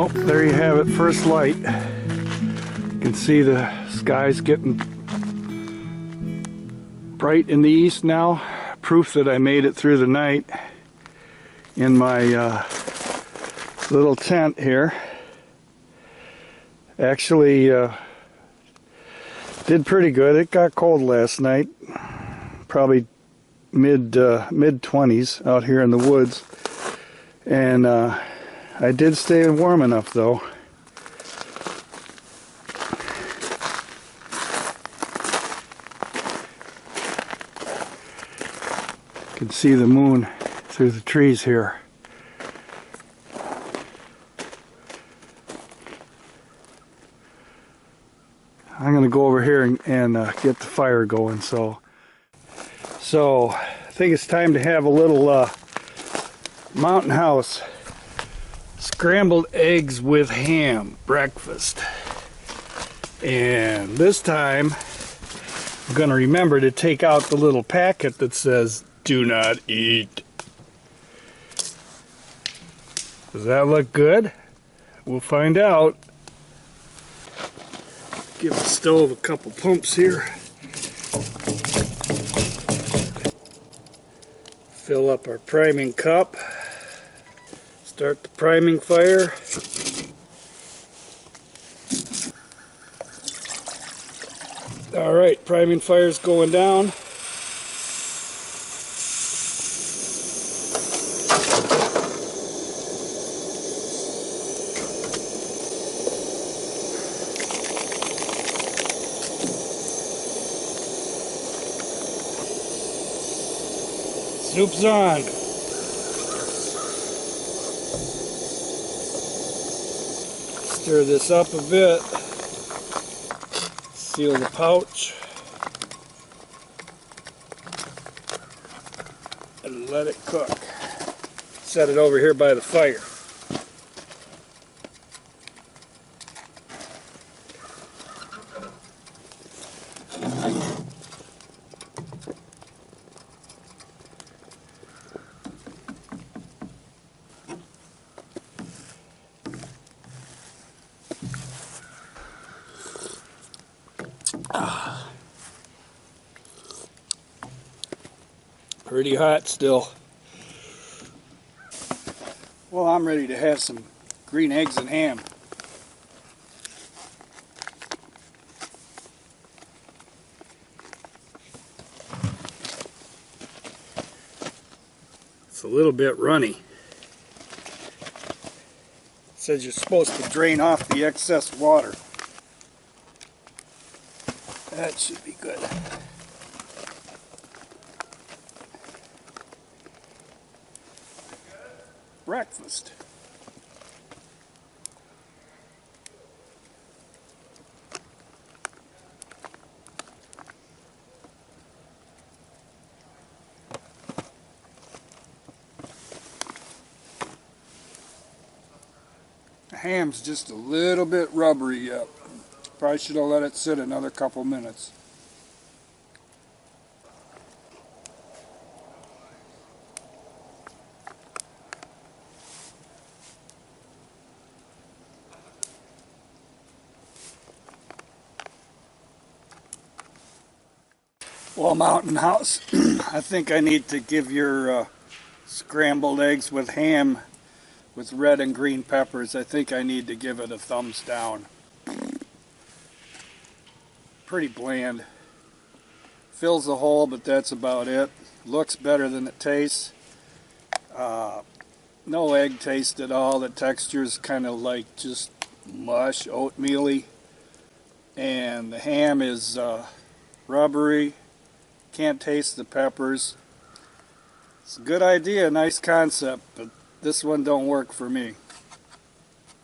Well, there you have it, first light. You can see the sky's getting bright in the east now. Proof that I made it through the night in my little tent here. Actually did pretty good. It got cold last night, probably mid 20s out here in the woods, and I did stay warm enough though. You can see the moon through the trees here. I'm gonna go over here and get the fire going. So I think it's time to have a little mountain house scrambled eggs with ham breakfast. And this time I'm gonna remember to take out the little packet that says "Do not eat." Does that look good? We'll find out. Give the stove a couple pumps here. Fill up our priming cup. Start the priming fire. Alright, priming fire's going down. Soup's on. Stir this up a bit. Seal the pouch. And let it cook. Set it over here by the fire. Pretty hot still. Well, I'm ready to have some green eggs and ham. It's a little bit runny. It says you're supposed to drain off the excess water. That should be good. Breakfast. The ham's just a little bit rubbery yet. Probably should have let it sit another couple minutes. Well, Mountain House, I think I need to give your scrambled eggs with ham with red and green peppers, I think I need to give it a thumbs down. Pretty bland. Fills the hole, but that's about it. Looks better than it tastes. No egg taste at all. The texture's kind of like just mush, oatmeal-y. And the ham is rubbery. Can't taste the peppers. It's a good idea, nice concept, but this one don't work for me.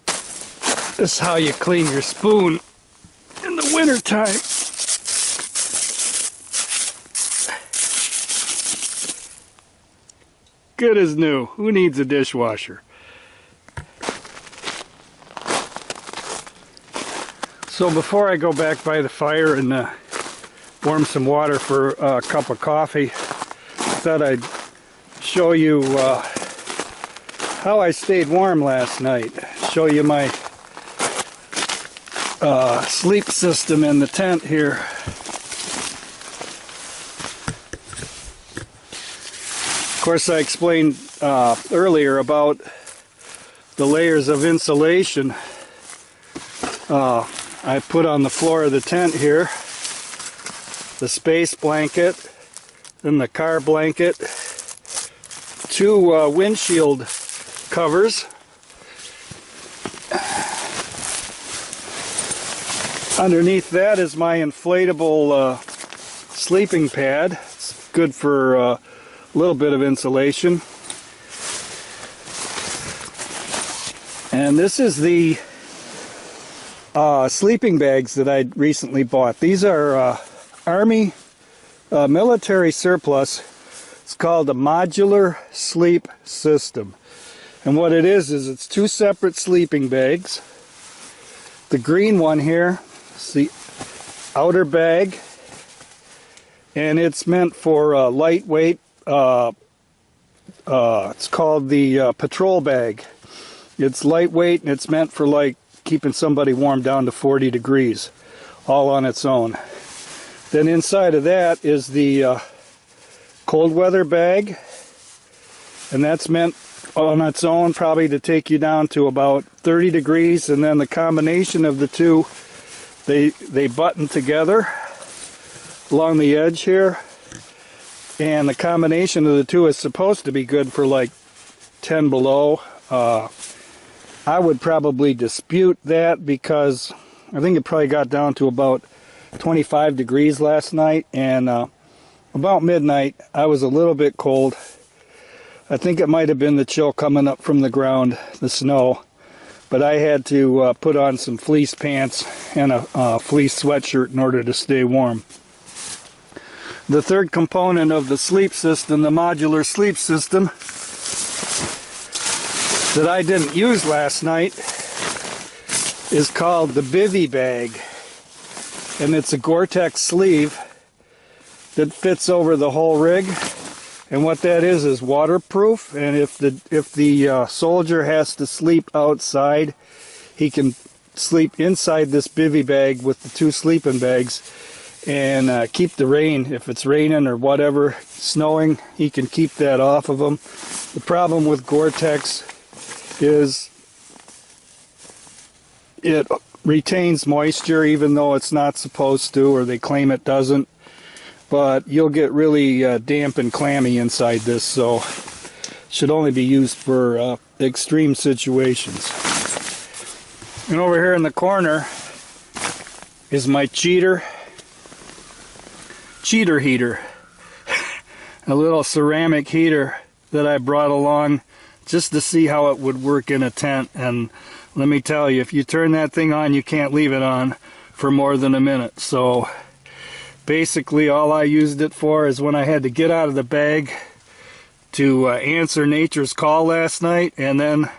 This is how you clean your spoon in the winter time. Good as new. Who needs a dishwasher? So before I go back by the fire and warm some water for a cup of coffee, I thought I'd show you how I stayed warm last night. show you my sleep system in the tent here. Of course, I explained earlier about the layers of insulation I put on the floor of the tent here. The space blanket, then the car blanket, 2 windshield covers. Underneath that is my inflatable sleeping pad. It's good for a little bit of insulation. And this is the sleeping bags that I recently bought. These are Army military surplus. It's called a modular sleep system. And what it is it's 2 separate sleeping bags. The green one here is the outer bag, and it's meant for lightweight. It's called the patrol bag. It's lightweight and it's meant for like keeping somebody warm down to 40 degrees, all on its own. Then inside of that is the cold weather bag, and that's meant on its own probably to take you down to about 30 degrees, and then the combination of the two, they button together along the edge here, and the combination of the two is supposed to be good for like 10 below. I would probably dispute that because I think it probably got down to about 25 degrees last night, and about midnight I was a little bit cold. I think it might have been the chill coming up from the ground, the snow, but I had to put on some fleece pants and a fleece sweatshirt in order to stay warm. The third component of the sleep system, the modular sleep system, that I didn't use last night is called the bivy bag, and it's a Gore-Tex sleeve that fits over the whole rig. And what that is waterproof, and if the soldier has to sleep outside, he can sleep inside this bivy bag with the 2 sleeping bags and keep the rain. If it's raining or whatever, snowing, he can keep that off of him. The problem with Gore-Tex is it retains moisture even though it's not supposed to, or they claim it doesn't. But you'll get really damp and clammy inside this, so it should only be used for extreme situations. And over here in the corner is my cheater heater. A little ceramic heater that I brought along just to see how it would work in a tent. And let me tell you, if you turn that thing on, you can't leave it on for more than a minute. So basically all I used it for is when I had to get out of the bag to answer nature's call last night, and then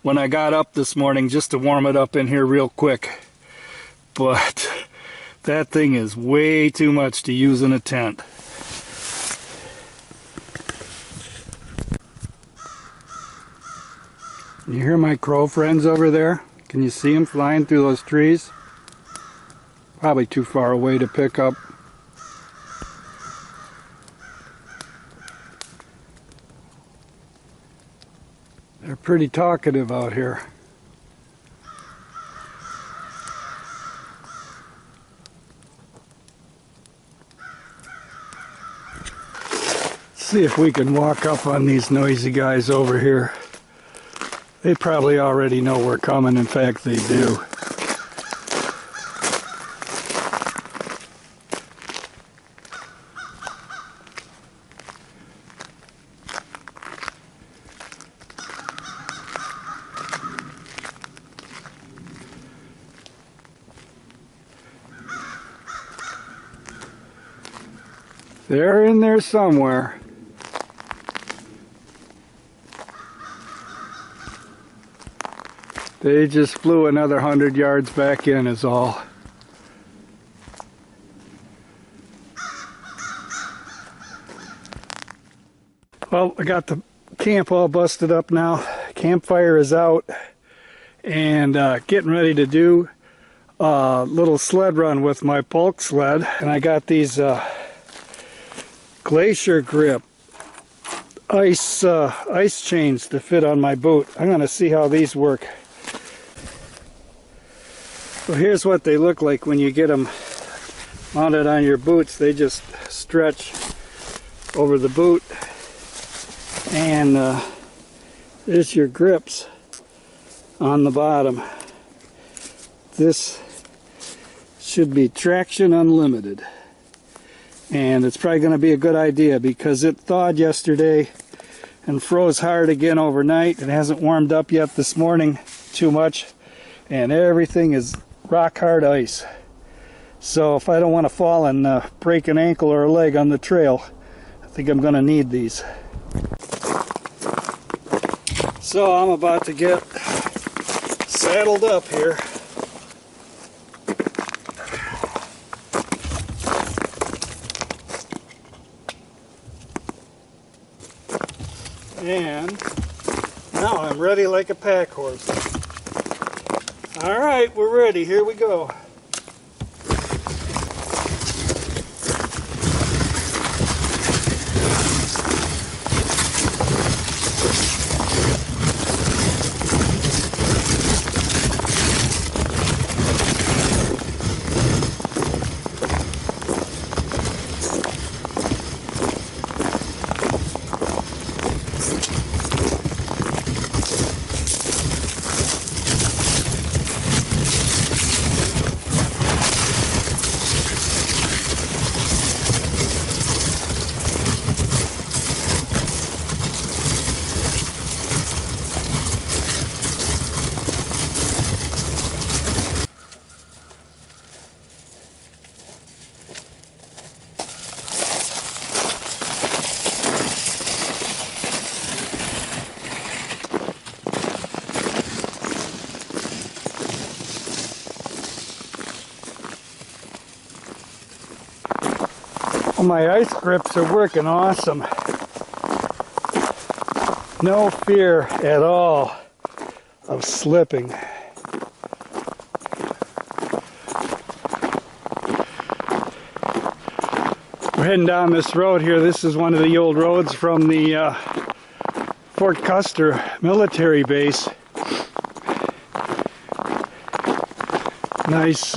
when I got up this morning just to warm it up in here real quick. But that thing is way too much to use in a tent. You hear my crow friends over there? Can you see them flying through those trees? Probably too far away to pick up. They're pretty talkative out here. Let's see if we can walk up on these noisy guys over here. They probably already know we're coming. In fact, they do. They're in there somewhere. They just flew another 100 yards back in is all. Well, I got the camp all busted up now. Campfire is out, and getting ready to do a little sled run with my pulk sled. And I got these Glacier Grip ice chains to fit on my boot. I'm going to see how these work. So here's what they look like when you get them mounted on your boots. They just stretch over the boot, and there's your grips on the bottom. This should be traction unlimited, and it's probably going to be a good idea because it thawed yesterday and froze hard again overnight. It hasn't warmed up yet this morning too much, and everything is rock hard ice. So if I don't want to fall and break an ankle or a leg on the trail, I think I'm going to need these. So I'm about to get saddled up here. And now I'm ready like a pack horse. All right, we're ready. Here we go. Well, my ice grips are working awesome. No fear at all of slipping. We're heading down this road here. This is one of the old roads from the Fort Custer military base. Nice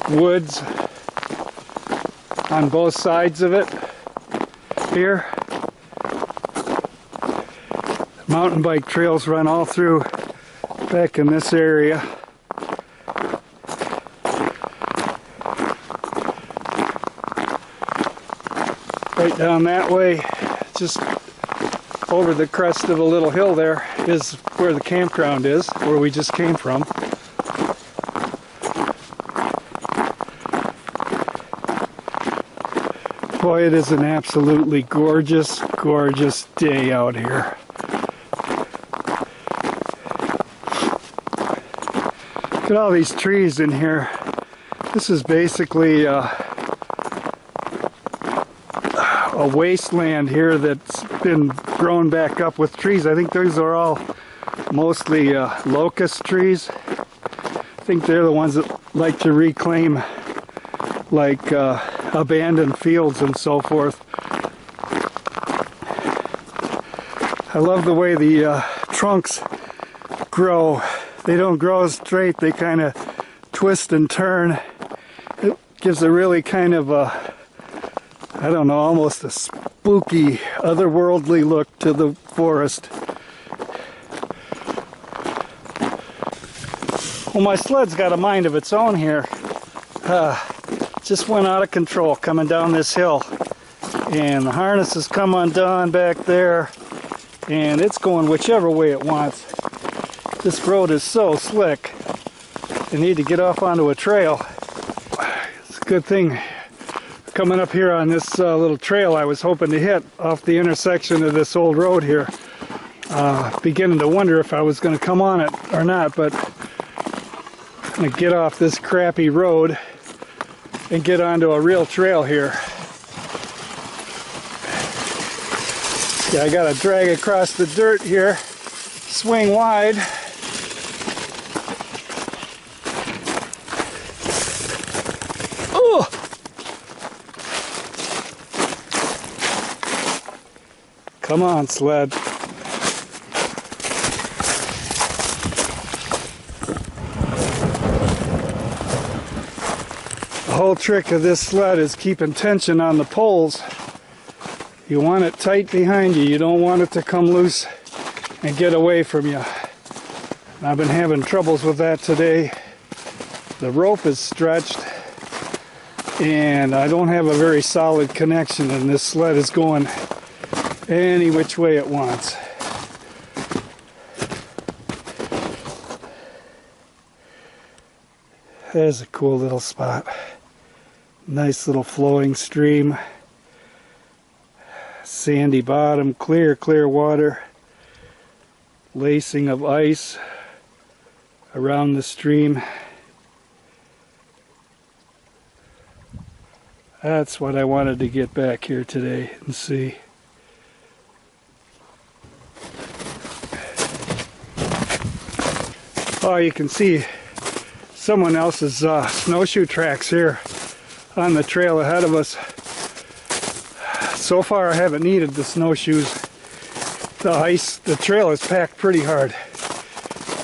woods on both sides of it here. Mountain bike trails run all through back in this area. Right down that way, just over the crest of a little hill there, is where the campground is, where we just came from. Boy, it is an absolutely gorgeous, gorgeous day out here. Look at all these trees in here. This is basically a wasteland here that's been grown back up with trees. I think those are all mostly locust trees. I think they're the ones that like to reclaim like abandoned fields and so forth. I love the way the trunks grow. They don't grow straight, they kind of twist and turn. It gives a really kind of a, I don't know, almost a spooky, otherworldly look to the forest. Well, my sled's got a mind of its own here. Just went out of control coming down this hill, and the harness has come undone back there, and it's going whichever way it wants. This road is so slick. I need to get off onto a trail. It's a good thing coming up here on this little trail I was hoping to hit off the intersection of this old road here. Beginning to wonder if I was going to come on it or not, but I'm going to get off this crappy road and get onto a real trail here. Yeah, I gotta drag across the dirt here, swing wide, Come on, sled. The whole trick of this sled is keeping tension on the poles. You want it tight behind you. You don't want it to come loose and get away from you. I've been having troubles with that today. The rope is stretched and I don't have a very solid connection, and this sled is going any which way it wants. There's a cool little spot. Nice little flowing stream. Sandy bottom, clear water. Lacing of ice around the stream. That's what I wanted to get back here today and see. Oh, you can see someone else's snowshoe tracks here on the trail ahead of us. So far I haven't needed the snowshoes. The trail is packed pretty hard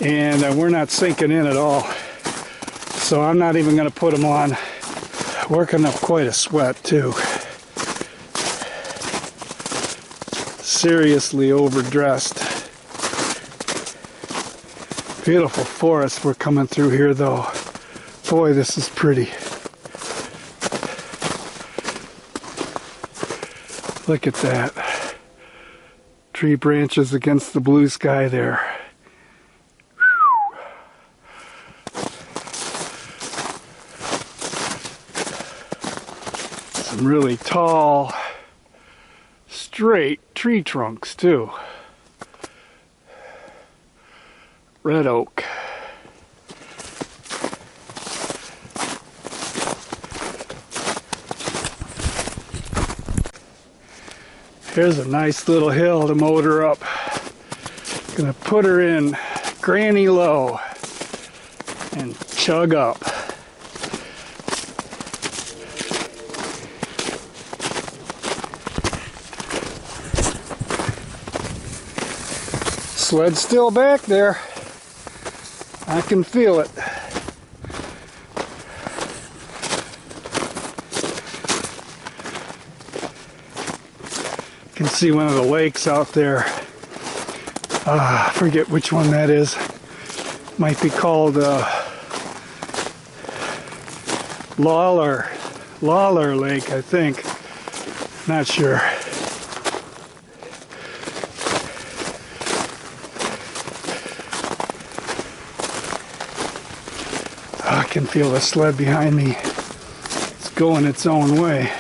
and we're not sinking in at all. So I'm not even going to put them on. Working up quite a sweat too. Seriously overdressed. Beautiful forest we're coming through here though. Boy, this is pretty. Look at that. Tree branches against the blue sky there. Some really tall, straight tree trunks too. Red oak. Here's a nice little hill to motor up. Gonna put her in granny low and chug up. Sled's still back there. I can feel it. You can see one of the lakes out there. I forget which one that is. Might be called Lawler Lake, I think. Not sure. I can feel the sled behind me. It's going its own way.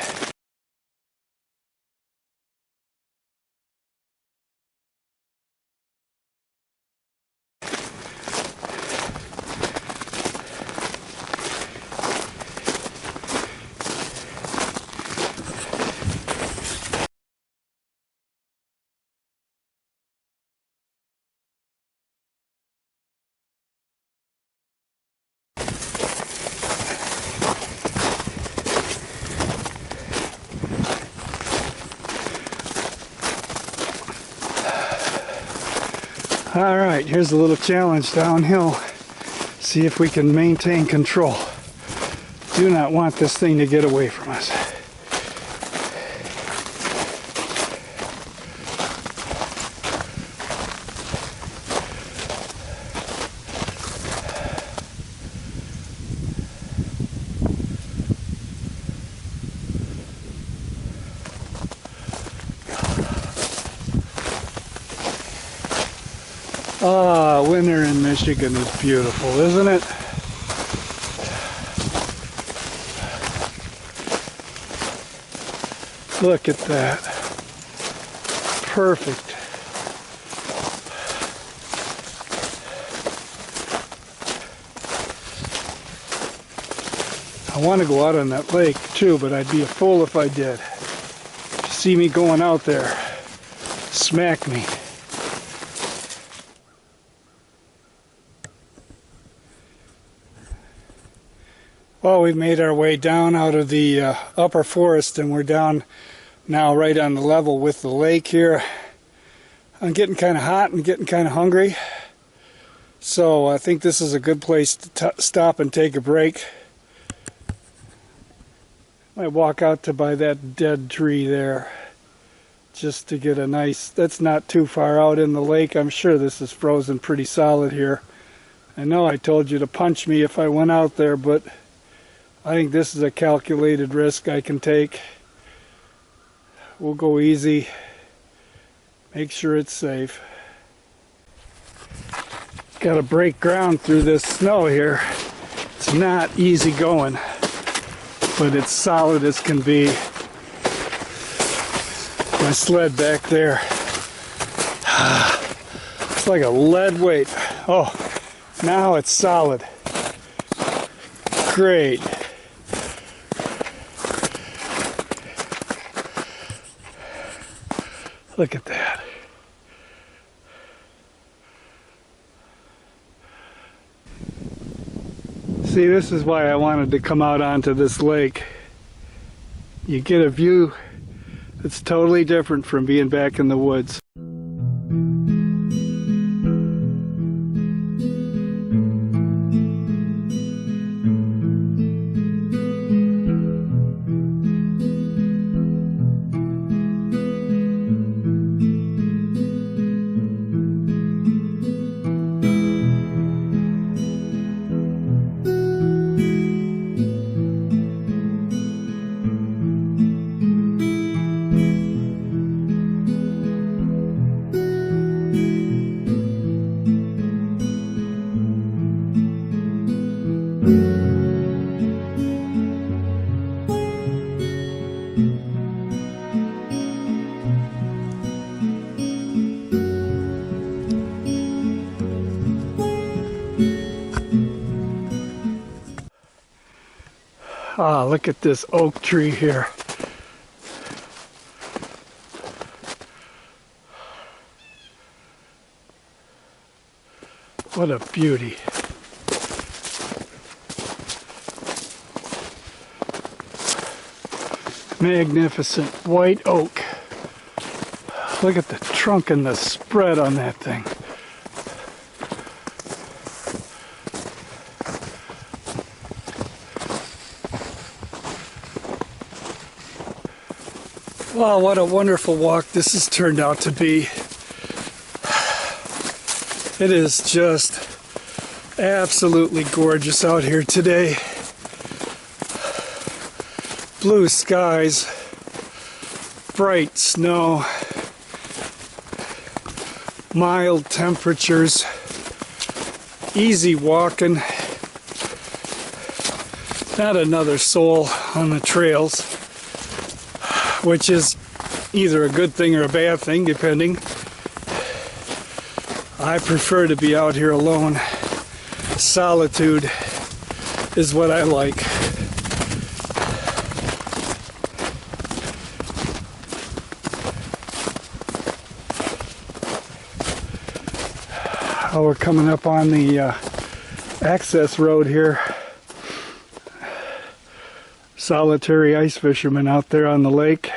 Alright, here's a little challenge downhill. See if we can maintain control. Do not want this thing to get away from us. Ah, winter in Michigan is beautiful, isn't it? Look at that. Perfect. I want to go out on that lake too, but I'd be a fool if I did. You see me going out there, smack me. Well, we've made our way down out of the upper forest, and we're down now right on the level with the lake here. I'm getting kind of hot and getting kind of hungry. So I think this is a good place to stop and take a break. I walk out to by that dead tree there just to get a nice, that's not too far out in the lake. I'm sure this is frozen pretty solid here. I know I told you to punch me if I went out there, but I think this is a calculated risk I can take. We'll go easy, make sure it's safe. Got to break ground through this snow here. It's not easy going, but it's solid as can be. My sled back there. It's like a lead weight. Oh, now it's solid. Great. Look at that. See, this is why I wanted to come out onto this lake. You get a view that's totally different from being back in the woods. Ah, look at this oak tree here. What a beauty. Magnificent white oak. Look at the trunk and the spread on that thing. Wow, what a wonderful walk this has turned out to be. It is just absolutely gorgeous out here today. Blue skies, bright snow, mild temperatures, easy walking, not another soul on the trails, which is either a good thing or a bad thing, depending. I prefer to be out here alone. Solitude is what I like. Oh, we're coming up on the access road here. Solitary ice fisherman out there on the lake.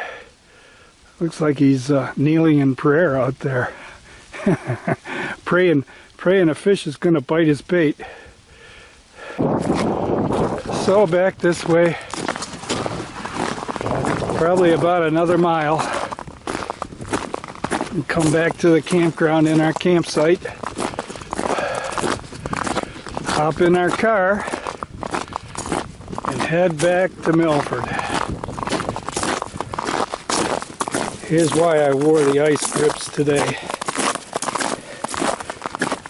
Looks like he's kneeling in prayer out there. praying a fish is going to bite his bait. So back this way, probably about another mile, and come back to the campground in our campsite, hop in our car, and head back to Milford. Here's why I wore the ice grips today.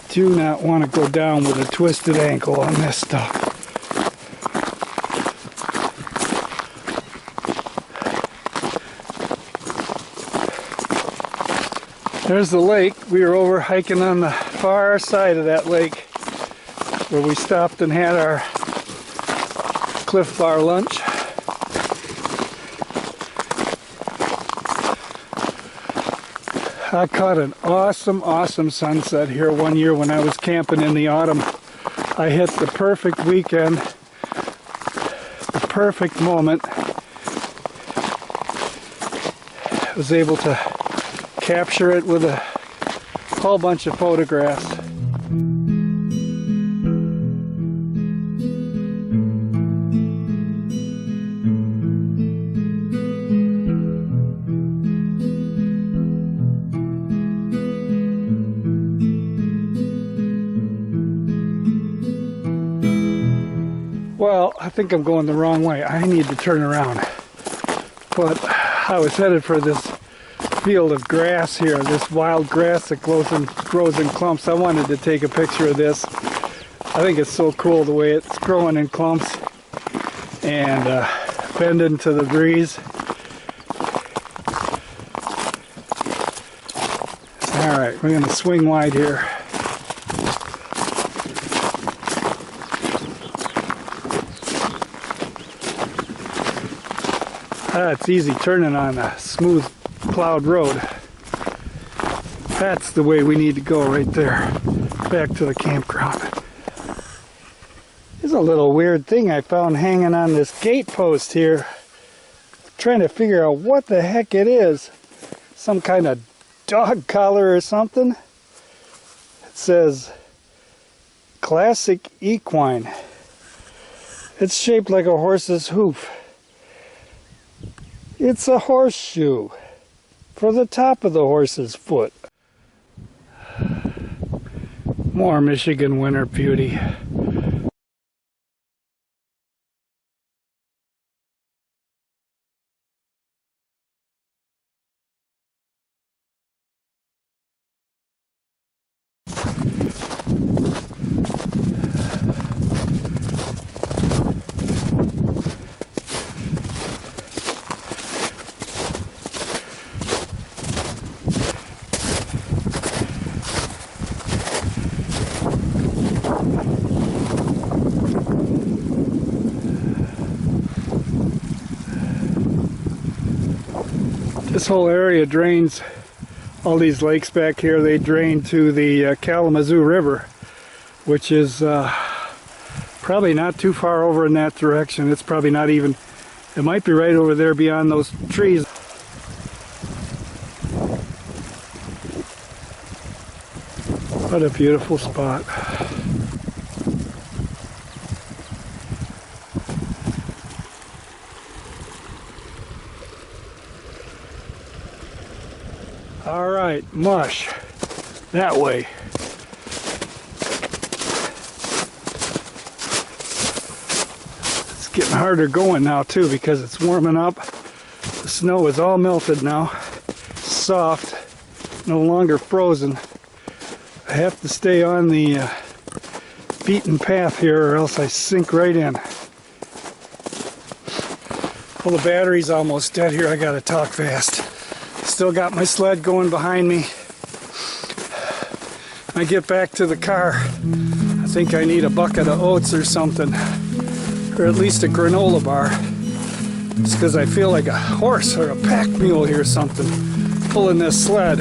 Do not want to go down with a twisted ankle on this stuff. There's the lake. We were over hiking on the far side of that lake where we stopped and had our Cliff Bar lunch. I caught an awesome sunset here one year when I was camping in the autumn. I hit the perfect weekend, the perfect moment. I was able to capture it with a whole bunch of photographs. Well, I think I'm going the wrong way. I need to turn around. But I was headed for this field of grass here, this wild grass that grows in clumps. I wanted to take a picture of this. I think it's so cool the way it's growing in clumps and bending to the breeze. Alright, we're going to swing wide here. It's easy turning on a smooth plowed road. That's the way we need to go right there. Back to the campground. There's a little weird thing I found hanging on this gate post here. Trying to figure out what the heck it is. Some kind of dog collar or something. It says Classic Equine. It's shaped like a horse's hoof. It's a horseshoe for the top of the horse's foot. More Michigan winter beauty. This whole area drains, all these lakes back here, they drain to the Kalamazoo River, which is probably not too far over in that direction. It's probably not even, it might be right over there beyond those trees. What a beautiful spot. All right, mush that way. It's getting harder going now too because it's warming up. The snow is all melted now, soft, no longer frozen. I have to stay on the beaten path here or else I sink right in. Well, the battery's almost dead here. I gotta talk fast. Still got my sled going behind me. When I get back to the car, I think I need a bucket of oats or something, or at least a granola bar. It's because I feel like a horse or a pack mule here or something pulling this sled.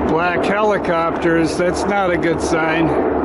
Black helicopters, that's not a good sign.